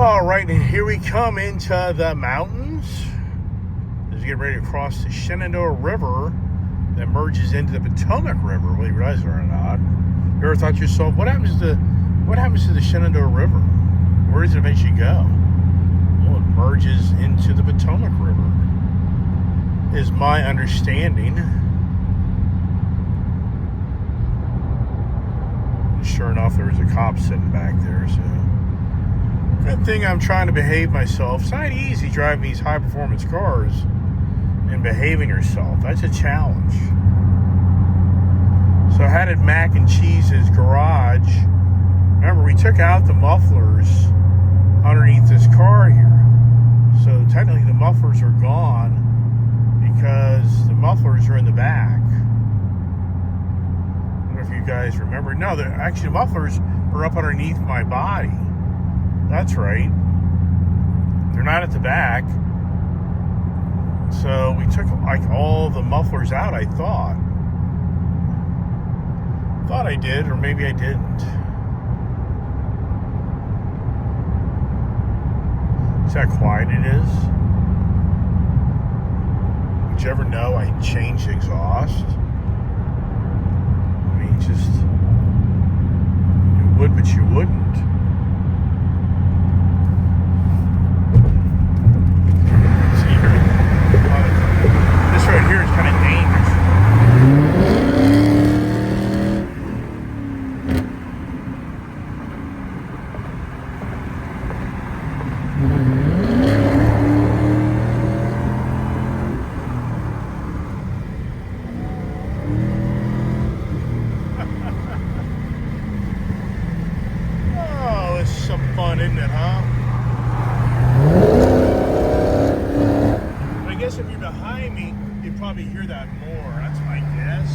All right, and here we come into the mountains as we get ready to cross the Shenandoah River that merges into the Potomac River, whether you realize it or not. You ever thought to yourself, what happens to the Shenandoah River? Where does it eventually go? Well, it merges into the Potomac River, is my understanding. Sure enough, there was a cop sitting back there, so good thing I'm trying to behave myself. It's not easy driving these high-performance cars and behaving yourself. That's a challenge. So I had at Mac and Cheese's garage. Remember, we took out the mufflers underneath this car here. So technically the mufflers are gone because the mufflers are in the back. I don't know if you guys remember. No, actually the mufflers are up underneath my body. That's right. They're not at the back. So we took like all the mufflers out, I thought. Thought I did, or maybe I didn't. See how quiet it is? Would you ever know I changed the exhaust? I mean, just, you would, but you wouldn't. Right here is kind of dangerous. Oh, it's some fun, isn't it, huh? But I guess if you're behind me, you probably hear that more. That's my guess.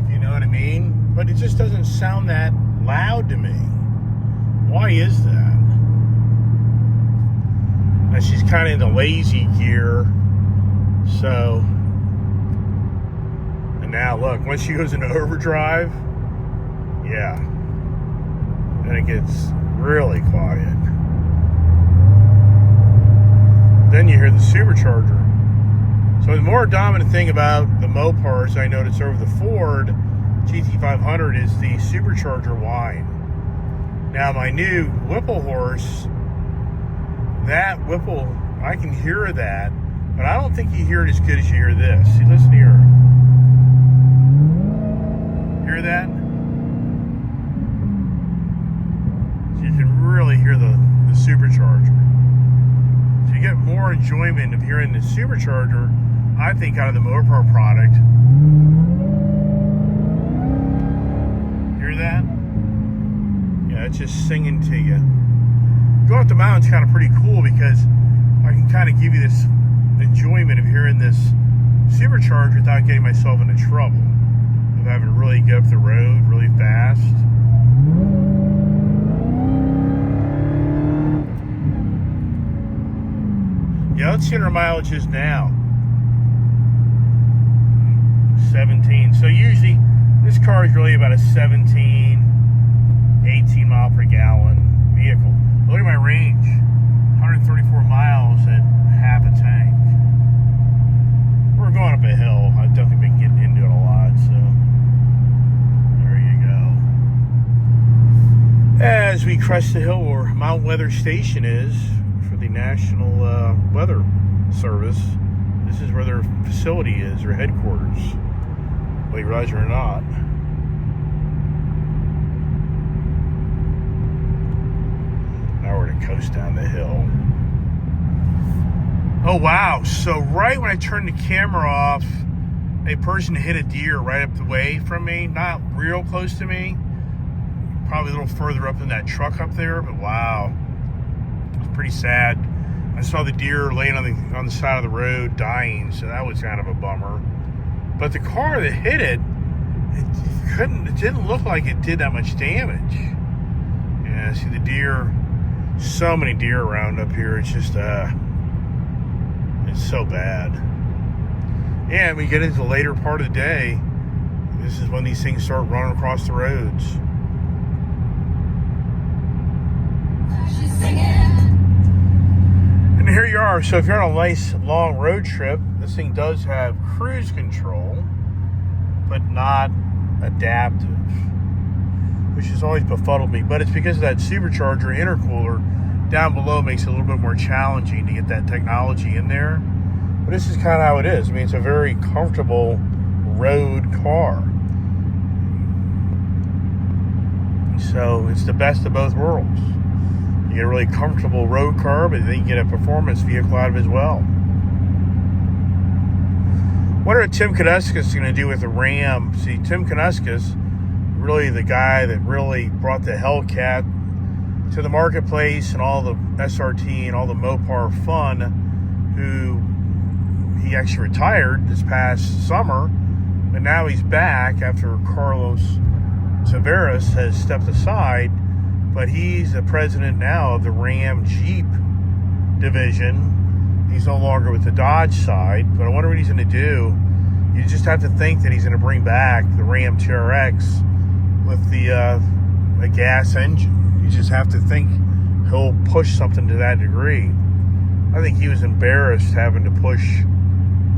If you know what I mean. But it just doesn't sound that loud to me. Why is that? Now she's kind of in the lazy gear. So. And now look, once she goes into overdrive. Yeah. Then it gets really quiet. Then you hear the supercharger. So the more dominant thing about the Mopars I noticed over the Ford GT500 is the supercharger whine. Now my new Whipple horse, that Whipple, I can hear that, but I don't think you hear it as good as you hear this. See, listen here. Hear that? So you can really hear the supercharger. You get more enjoyment of hearing the supercharger, I think, out of the Mopar product. Hear that? Yeah, it's just singing to you. Going up the mountain's kind of pretty cool because I can kind of give you this enjoyment of hearing this supercharger without getting myself into trouble. Of having to really get up the road really fast. Yeah, let's see what our mileage is now. 17. So usually this car is really about a 17, 18 mile per gallon vehicle. Look at my range. 134 miles at half a tank. We're going up a hill. I've definitely been getting into it a lot, so there you go. As we crest the hill where Mount Weather Station is, the National Weather Service. This is where their facility is, their headquarters, whether you realize it or not. Now we're to coast down the hill. Oh wow, so right when I turned the camera off, a person hit a deer right up the way from me, not real close to me, probably a little further up in that truck up there, but wow. Pretty sad. I saw the deer laying on the side of the road dying, so that was kind of a bummer. But the car that hit it, it didn't look like it did that much damage. Yeah, see the deer, so many deer around up here. It's just it's so bad. Yeah, when we get into the later part of the day, this is when these things start running across the roads. All right, so if you're on a nice long road trip, this thing does have cruise control, but not adaptive, which has always befuddled me. But it's because of that supercharger intercooler down below makes it a little bit more challenging to get that technology in there. But this is kind of how it is. I mean, it's a very comfortable road car. So it's the best of both worlds. You get a really comfortable road car, but then you get a performance vehicle out of it as well. What are Tim Kuniskis going to do with the Ram? See, Tim Kuniskis, really the guy that really brought the Hellcat to the marketplace and all the SRT and all the Mopar fun, who he actually retired this past summer, but now he's back after Carlos Tavares has stepped aside, but he's the president now of the Ram Jeep division. He's no longer with the Dodge side, but I wonder what he's going to do. You just have to think that he's going to bring back the Ram TRX with a gas engine. You just have to think he'll push something to that degree. I think he was embarrassed having to push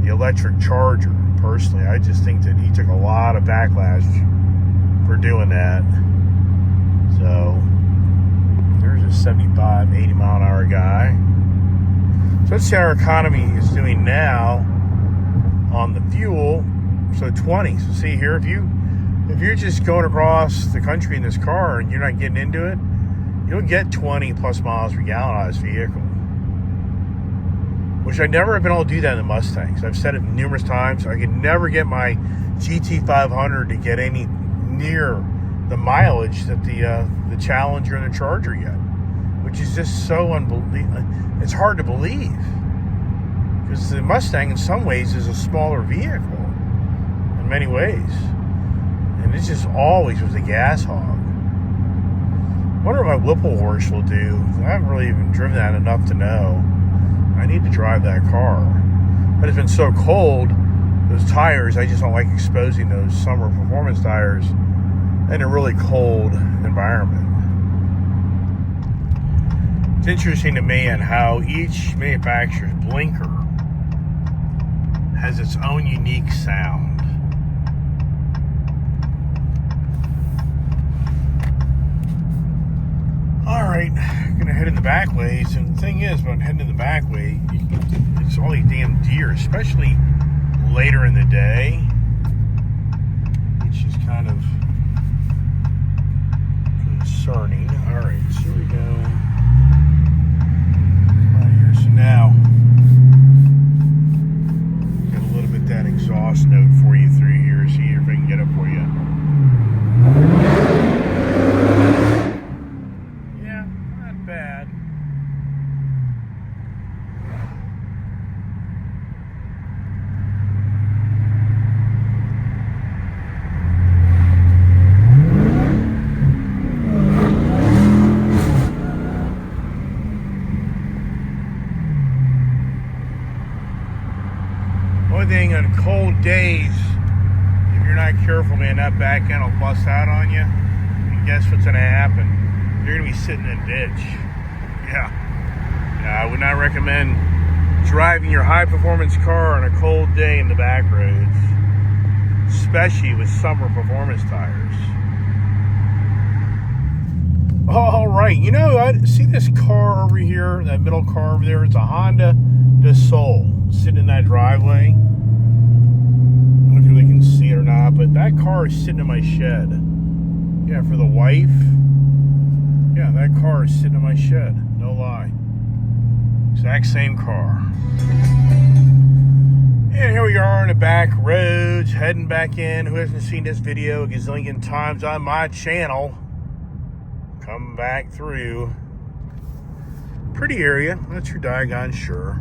the electric Charger, personally. I just think that he took a lot of backlash for doing that. So there's a 75, 80 mile an hour guy. So let's see how our economy is doing now on the fuel. So 20. So see here, if you're just going across the country in this car and you're not getting into it, you'll get 20 plus miles per gallon out of this vehicle. Which I never have been able to do that in the Mustangs. I've said it numerous times. I could never get my GT500 to get any near the mileage that the Challenger and the Charger get, which is just so unbelievable. It's hard to believe, because the Mustang in some ways is a smaller vehicle in many ways, and it just always was a gas hog. I wonder what my Whipple horse will do. I haven't really even driven that enough to know. I need to drive that car, but it's been so cold, those tires, I just don't like exposing those summer performance tires in a really cold environment. It's interesting to me on how each manufacturer's blinker has its own unique sound. Alright, I'm gonna head in the back ways, and the thing is, when I'm heading in the back way, it's all these damn deer, especially later in the day, which is kind of concerning. Alright, so here we go. Right here, so now, got a little bit of that exhaust note for you through here, see if I can get it for you. Yeah, not bad. Only thing on cold days, if you're not careful, man, that back end will bust out on you. And guess what's going to happen? You're going to be sitting in a ditch. Yeah, I would not recommend driving your high-performance car on a cold day in the back roads, especially with summer performance tires. All right, you know, I see this car over here, that middle car over there. It's a Honda Soul sitting in that driveway. I don't know if you really can see it or not, but that car is sitting in my shed. Yeah, for the wife. Yeah, that car is sitting in my shed. No lie. Exact same car. And here we are on the back roads, heading back in. Who hasn't seen this video a gazillion times on my channel? Come back through. Pretty area, that's your doggone sure.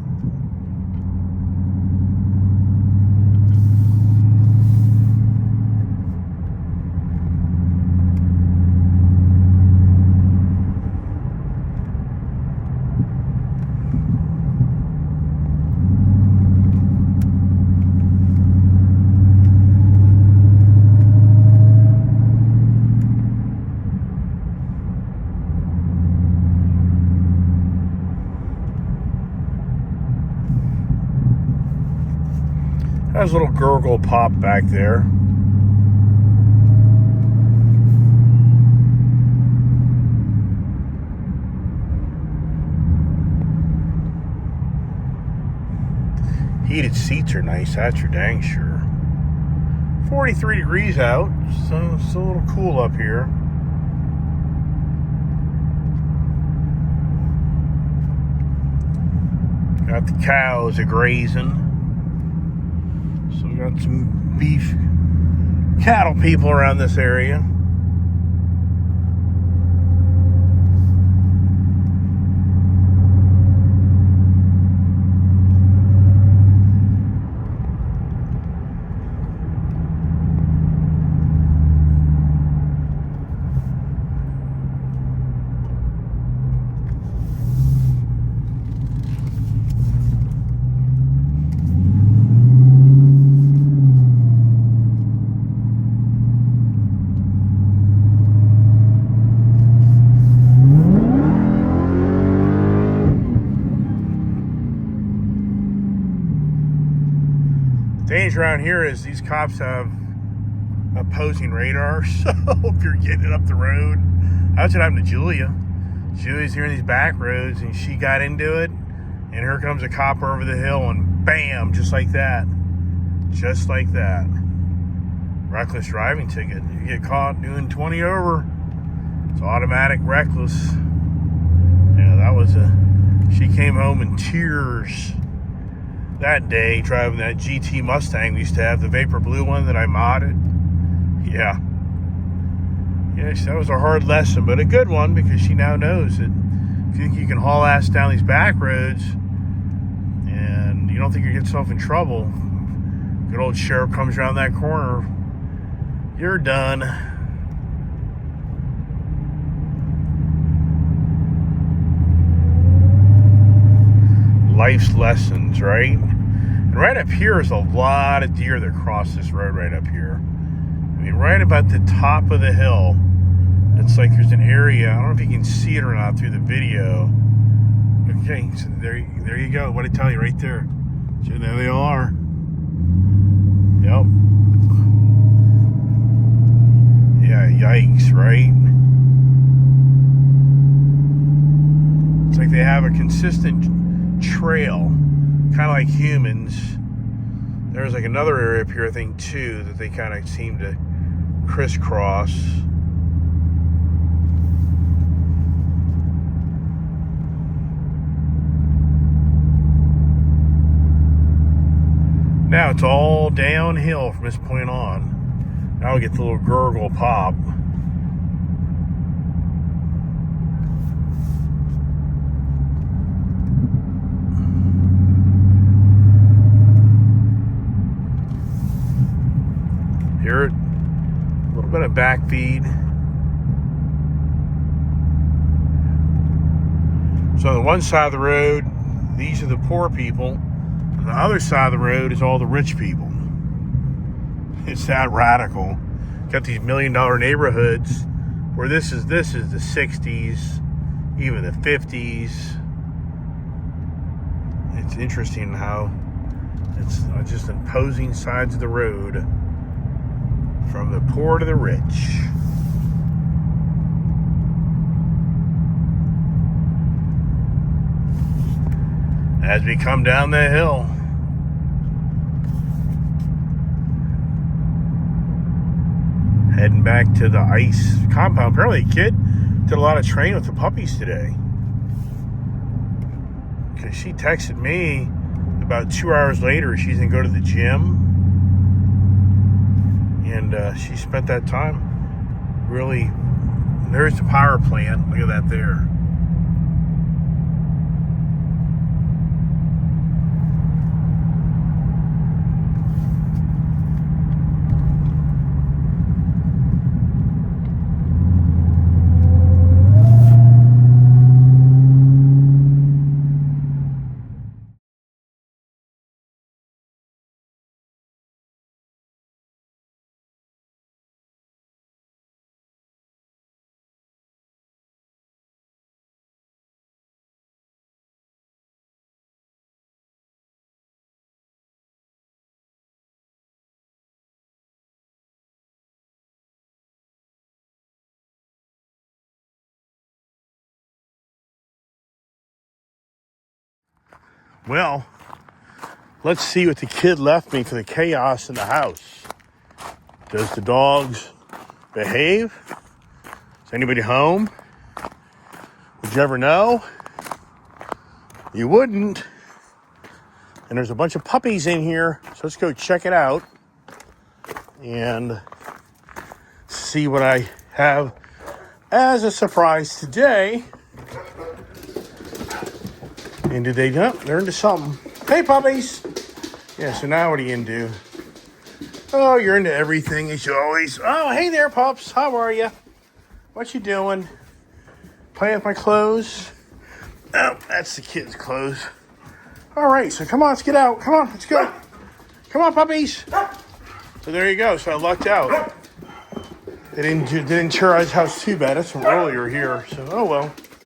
There's a little gurgle pop back there. Heated seats are nice, that's for dang sure. 43 degrees out, so it's a little cool up here. Got the cows a grazing. So we got some beef cattle people around this area. Danger around here is these cops have opposing radar, so if you're getting up the road, that's what happened to Julia. Julia's here in these back roads, and she got into it, and here comes a cop over the hill, and bam, just like that. Just like that. Reckless driving ticket. You get caught doing 20 over, it's automatic reckless. Yeah, that was she came home in tears that day driving that GT Mustang we used to have, the Vapor Blue one that I modded. Yeah. Yes, that was a hard lesson, but a good one, because she now knows that if you think you can haul ass down these back roads and you don't think you get yourself in trouble, good old sheriff comes around that corner, you're done. Life's lessons, right? And right up here is a lot of deer that cross this road right up here. I mean, right about the top of the hill, it's like there's an area, I don't know if you can see it or not through the video. Okay, so there you go. What did I tell you right there? So there they all are. Yep. Yeah, yikes, right? It's like they have a consistent trail, kind of like humans. There's like another area up here, I think, too, that they kind of seem to crisscross. Now it's all downhill from this point on. Now we get the little gurgle pop. Hear it? A little bit of back feed. So on the one side of the road, these are the poor people. On the other side of the road is all the rich people. It's that radical. Got these $1 million neighborhoods where this is the 60s, even the 50s. It's interesting how it's just imposing sides of the road. From the poor to the rich. As we come down the hill. Heading back to the ICE compound. Apparently a kid did a lot of training with the puppies today. Because she texted me about 2 hours later. She's going to go to the gym. And she spent that time really. There's the power plant. Look at that there. Well, let's see what the kid left me for the chaos in the house. Does the dogs behave? Is anybody home? Would you ever know? You wouldn't. And there's a bunch of puppies in here, so let's go check it out and see what I have as a surprise today. And did they know? They're into something. Hey, puppies! Yeah, so now what are you into? Oh, you're into everything as you always. Oh, hey there, pups. How are you? What you doing? Playing with my clothes? Oh, that's the kids' clothes. All right, so come on, let's get out. Come on, let's go. Come on, puppies. So there you go. So I lucked out. They didn't terrorize the house too bad. That's from earlier here. So, oh well.